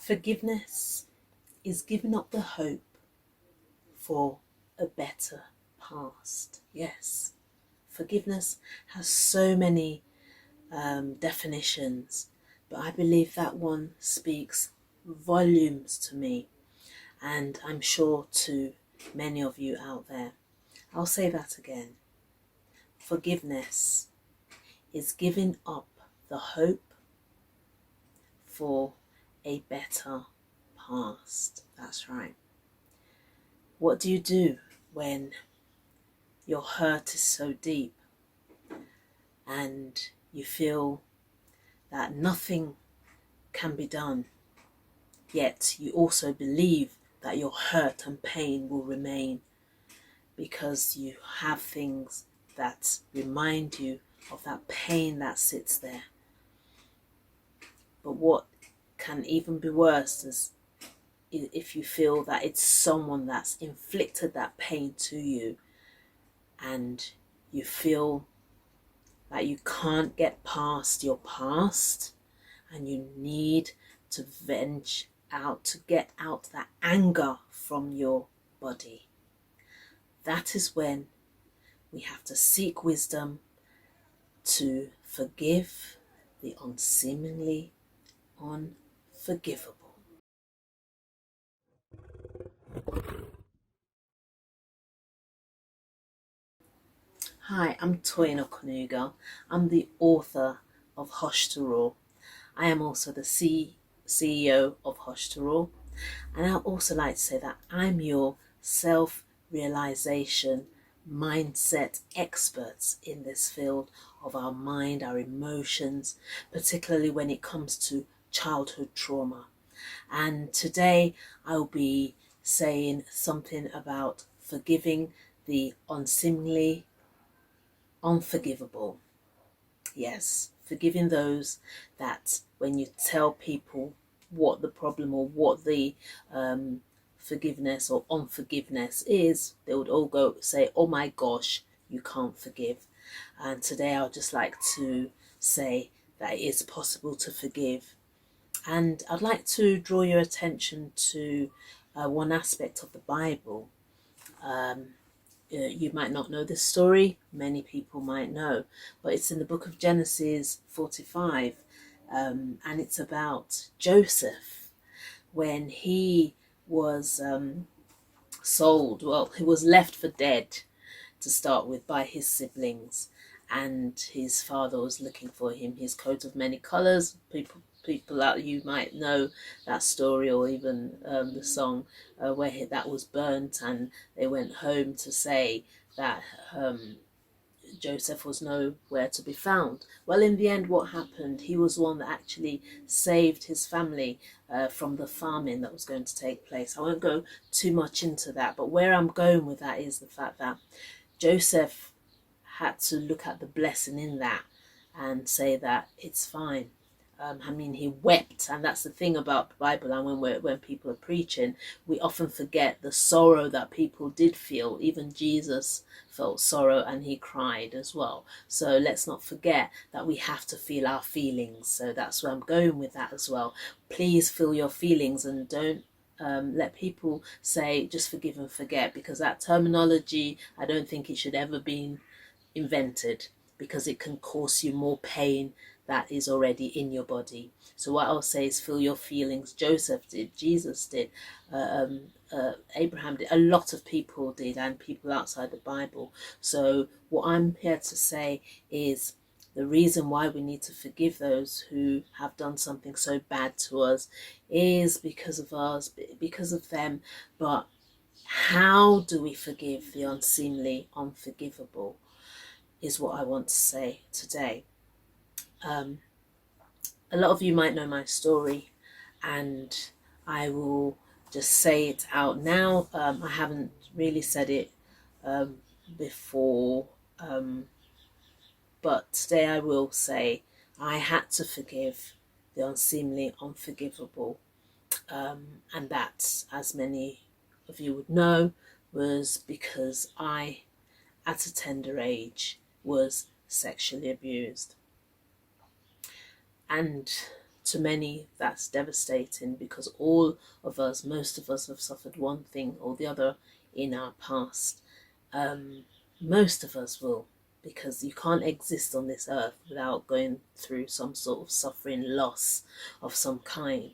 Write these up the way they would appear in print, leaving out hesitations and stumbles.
Forgiveness is giving up the hope for a better past. Yes, forgiveness has so many definitions, but I believe that one speaks volumes to me, and I'm sure to many of you out there. I'll say that again. Forgiveness is giving up the hope for a better past. That's right. What do you do when your hurt is so deep and you feel that nothing can be done, yet you also believe that your hurt and pain will remain because you have things that remind you of that pain that sits there? But what can even be worse is if you feel that it's someone that's inflicted that pain to you, and you feel that you can't get past your past and you need to venge out, to get out that anger from your body. That is when we have to seek wisdom to forgive the unseemly unforgivable. Hi, I'm Toyin Okunuga. I'm the author of Hush to Roar. I am also the CEO of Hush to Roar. And I'd also like to say that I'm your self-realization mindset experts in this field of our mind, our emotions, particularly when it comes to childhood trauma. And today I'll be saying something about forgiving the unseemly unforgivable. Yes, forgiving those that when you tell people what the problem or what the forgiveness or unforgiveness is, they would all go say, oh my gosh, you can't forgive. And today I'd just like to say that it is possible to forgive. And I'd like to draw your attention to one aspect of the Bible. You might not know this story, many people might know, but it's in the book of Genesis 45, and it's about Joseph when he was sold. Well, he was left for dead to start with by his siblings, and his father was looking for him, his coat of many colors. People out, you might know that story, or even the song where that was burnt, and they went home to say that Joseph was nowhere to be found. Well, in the end, what happened? He was one that actually saved his family from the famine that was going to take place. I won't go too much into that, but where I'm going with that is the fact that Joseph had to look at the blessing in that and say that it's fine. I mean, he wept, and that's the thing about the Bible. And when people are preaching, we often forget the sorrow that people did feel. Even Jesus felt sorrow, and he cried as well. So let's not forget that we have to feel our feelings. So that's where I'm going with that as well. Please feel your feelings, and don't let people say just forgive and forget, because that terminology, I don't think it should ever be invented, because it can cause you more pain that is already in your body. So what I'll say is feel your feelings. Joseph did, Jesus did, Abraham did, a lot of people did, and people outside the Bible. So what I'm here to say is the reason why we need to forgive those who have done something so bad to us is because of us, because of them. But how do we forgive the unseemly unforgivable is what I want to say today. A lot of you might know my story, and I will just say it out now. I haven't really said it before, but today I will say I had to forgive the unseemly unforgivable, and that, as many of you would know, was because I, at a tender age, was sexually abused. And to many that's devastating, because all of us, most of us, have suffered one thing or the other in our past. Most of us will, because you can't exist on this earth without going through some sort of suffering, loss of some kind.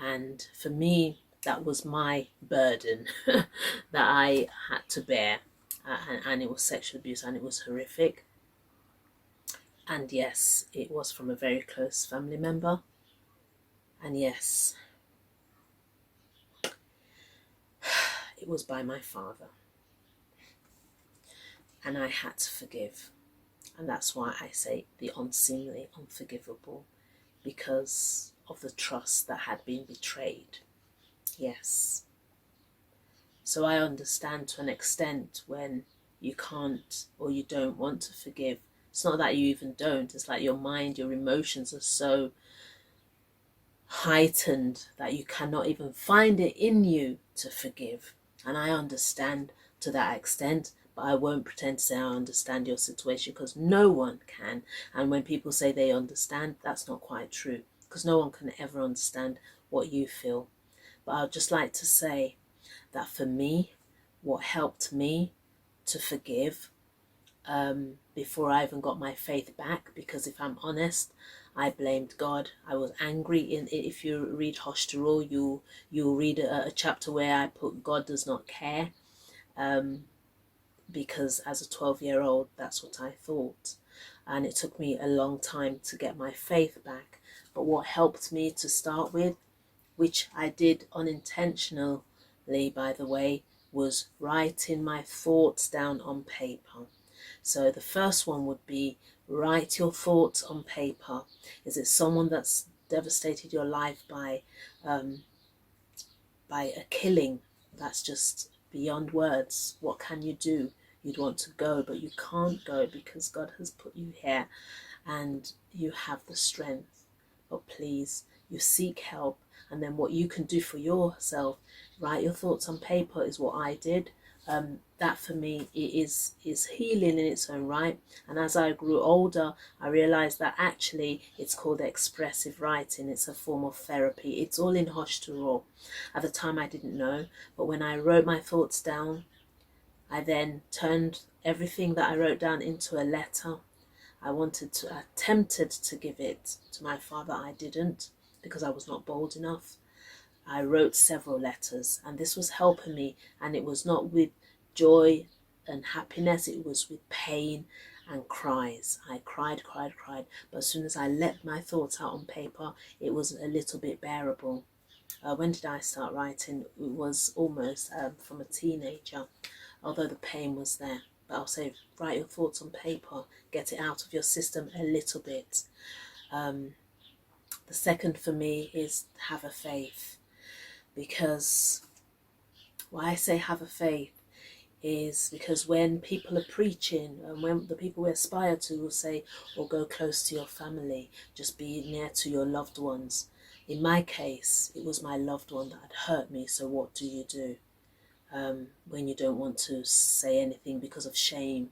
And for me, that was my burden that I had to bear. And it was sexual abuse, and it was horrific. And yes, it was from a very close family member. And yes, it was by my father. And I had to forgive. And that's why I say the unseemly, unforgivable, because of the trust that had been betrayed. Yes. So I understand to an extent when you can't or you don't want to forgive. It's not that you even don't. It's like your mind, your emotions are so heightened that you cannot even find it in you to forgive. And I understand to that extent, but I won't pretend to say I understand your situation, because no one can. And when people say they understand, that's not quite true, because no one can ever understand what you feel. But I'd just like to say that for me, what helped me to forgive before I even got my faith back, because if I'm honest, I blamed God. I was angry. If you read Hoshtarol, you'll read a chapter where I put God does not care, because as a 12-year-old, that's what I thought. And it took me a long time to get my faith back. But what helped me to start with, which I did unintentionally, by the way, was writing my thoughts down on paper. So the first one would be write your thoughts on paper. Is it someone that's devastated your life by a killing? That's just beyond words. What can you do? You'd want to go, but you can't go because God has put you here and you have the strength. But please, you seek help. And then what you can do for yourself, write your thoughts on paper, is what I did. That for me is healing in its own right. And as I grew older, I realized that actually it's called expressive writing. It's a form of therapy. It's all in Hoshtarol. At the time I didn't know, but when I wrote my thoughts down, I then turned everything that I wrote down into a letter. I attempted to give it to my father. I didn't, because I was not bold enough. I wrote several letters, and this was helping me, and it was not with joy and happiness, it was with pain and cries. I cried, but as soon as I let my thoughts out on paper, it was a little bit bearable. When did I start writing? It was almost from a teenager, although the pain was there. But I'll say, write your thoughts on paper, get it out of your system a little bit. The second for me is have a faith, because why I say have a faith is because when people are preaching, and when the people we aspire to will say, or go close to your family, just be near to your loved ones. In my case, it was my loved one that had hurt me, so what do you do? When you don't want to say anything because of shame,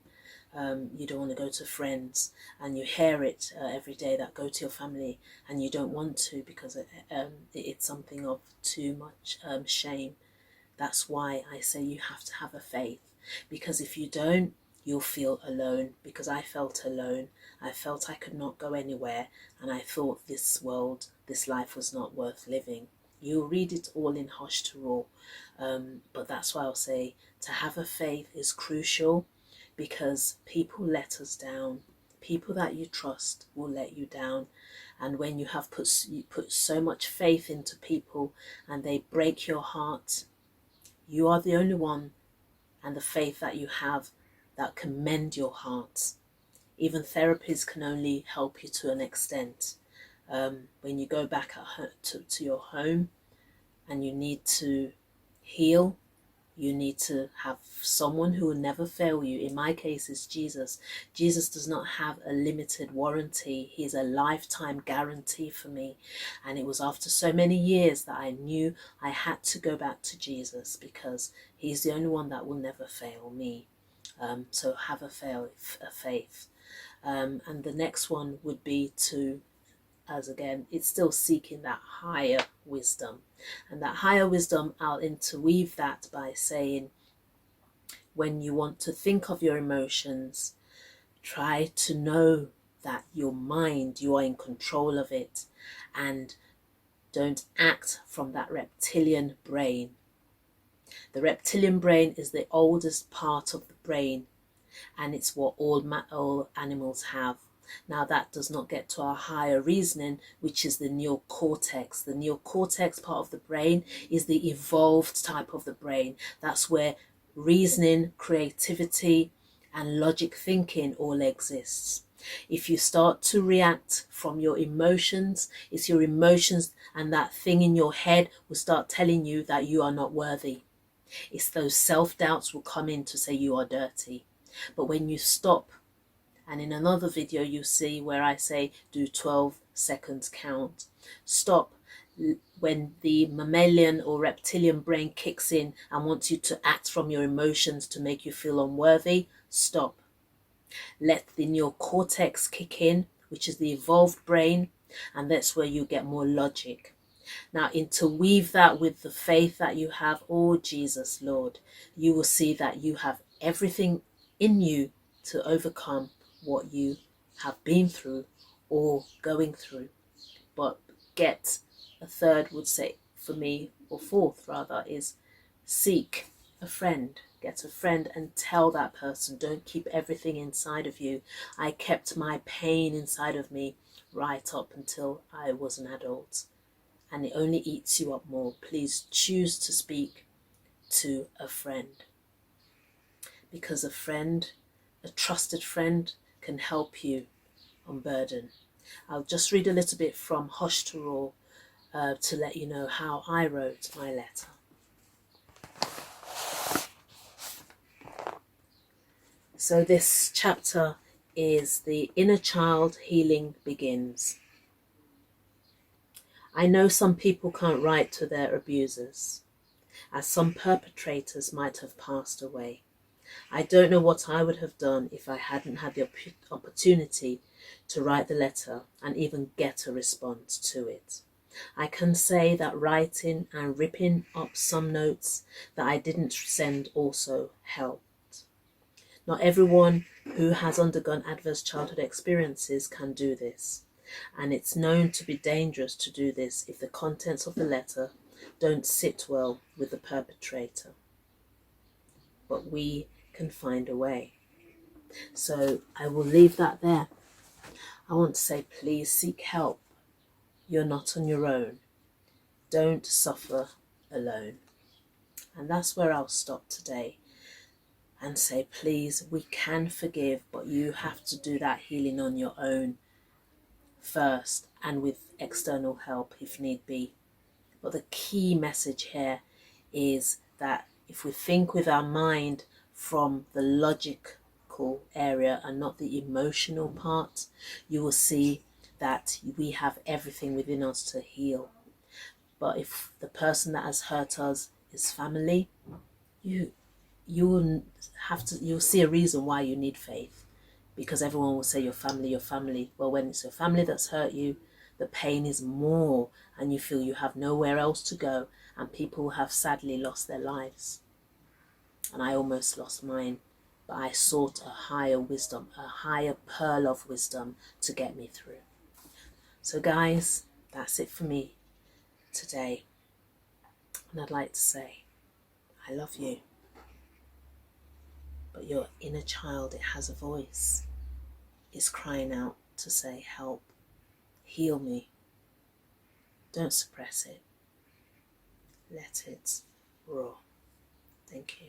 you don't want to go to friends, and you hear it every day that go to your family, and you don't want to because it's something of too much shame. That's why I say you have to have a faith, because if you don't, you'll feel alone, because I felt alone. I felt I could not go anywhere, and I thought this world, this life was not worth living. You'll read it all in Hoshtarol, but that's why I'll say to have a faith is crucial, because people let us down. People that you trust will let you down. And when you have put so much faith into people and they break your heart, you are the only one, and the faith that you have, that can mend your heart. Even therapies can only help you to an extent. When you go back to your home and you need to heal, you need to have someone who will never fail you. In my case, it's Jesus. Jesus does not have a limited warranty. He's a lifetime guarantee for me. And it was after so many years that I knew I had to go back to Jesus, because he's the only one that will never fail me. So have a faith. And the next one would be to as again, it's still seeking that higher wisdom. And that higher wisdom, I'll interweave that by saying, when you want to think of your emotions, try to know that your mind, you are in control of it, and don't act from that reptilian brain. The reptilian brain is the oldest part of the brain, and it's what all animals have. Now, that does not get to our higher reasoning, which is the neocortex. The neocortex part of the brain is the evolved type of the brain. That's where reasoning, creativity, and logic thinking all exists. If you start to react from your emotions, it's your emotions, and that thing in your head will start telling you that you are not worthy. It's those self-doubts will come in to say you are dirty. But when you stop, and in another video you see where I say do 12 seconds count, stop when the mammalian or reptilian brain kicks in and wants you to act from your emotions to make you feel unworthy, stop. Let the neocortex kick in, which is the evolved brain, and that's where you get more logic. Now, interweave that with the faith that you have. Oh, Jesus, Lord, you will see that you have everything in you to overcome what you have been through or going through. But get a third, would say for me, or fourth rather, is seek a friend. Get a friend and tell that person. Don't keep everything inside of you. I kept my pain inside of me right up until I was an adult, and it only eats you up more. Please choose to speak to a friend, because a friend, a trusted friend, can help you unburden. I'll just read a little bit from Hush to Roar to let you know how I wrote my letter. So this chapter is The Inner Child Healing Begins. I know some people can't write to their abusers, as some perpetrators might have passed away. I don't know what I would have done if I hadn't had the opportunity to write the letter and even get a response to it. I can say that writing and ripping up some notes that I didn't send also helped. Not everyone who has undergone adverse childhood experiences can do this, and it's known to be dangerous to do this if the contents of the letter don't sit well with the perpetrator. But we can find a way. So I will leave that there. I want to say, please seek help. You're not on your own. Don't suffer alone. And that's where I'll stop today and say, please, we can forgive, but you have to do that healing on your own first, and with external help if need be. But the key message here is that if we think with our mind from the logical area and not the emotional part, you will see that we have everything within us to heal. But if the person that has hurt us is family, you'll see a reason why you need faith, because everyone will say your family, your family. Well, when it's your family that's hurt you, the pain is more, and you feel you have nowhere else to go, and people have sadly lost their lives. And I almost lost mine, but I sought a higher wisdom, a higher pearl of wisdom to get me through. So guys, that's it for me today. And I'd like to say, I love you. But your inner child, it has a voice. It's crying out to say, help, heal me. Don't suppress it. Let it roar. Thank you.